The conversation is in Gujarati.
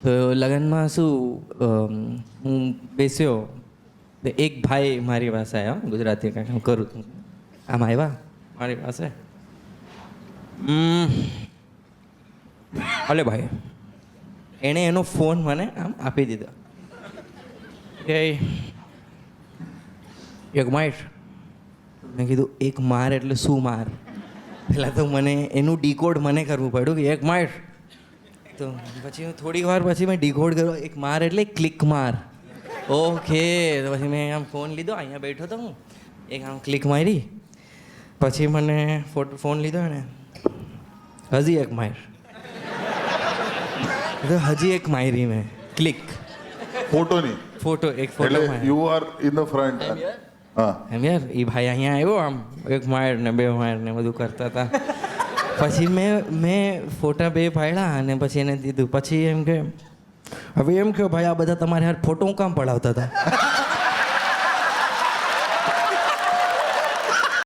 તો લગ્નમાં શું હું બેસ્યો તો એક ભાઈ મારી પાસે આવ્યા ગુજરાતી કાંઈક હું કરું છું આમ આવ્યા મારી પાસે અલે ભાઈ એણે એનો ફોન મને આમ આપી દીધો કે એક માઇટ મેં કીધું એક માર એટલે શું માર પહેલાં તો મને એનું ડીકોડ મને કરવું પડ્યું કે એક માઇટ તો પછી હું થોડીક વાર પછી મેં ડીકોડ કર્યો એક માર એટલે ક્લિક માર ઓકે તો પછી મેં આમ ફોન લીધો અહીંયા બેઠો હતો હું એક આમ ક્લિક મારી પછી મને ફોન લીધો ને હજી એક માર તો હજી એક મારી મેં ક્લિક ફોટોની ફોટો એક ફોટો એટલે you are in the front હા એમ યાર એ ભાઈ અહીંયા આવ્યો આમ એક માર ને બે માર ને બધું કરતા હતા પછી મેં ફોટા બે પાડ્યા અને પછી એને દીધું પછી એમ કે હવે એમ કહો ભાઈ આ બધા તમારે યાર ફોટો હું કામ પડાવતા હતા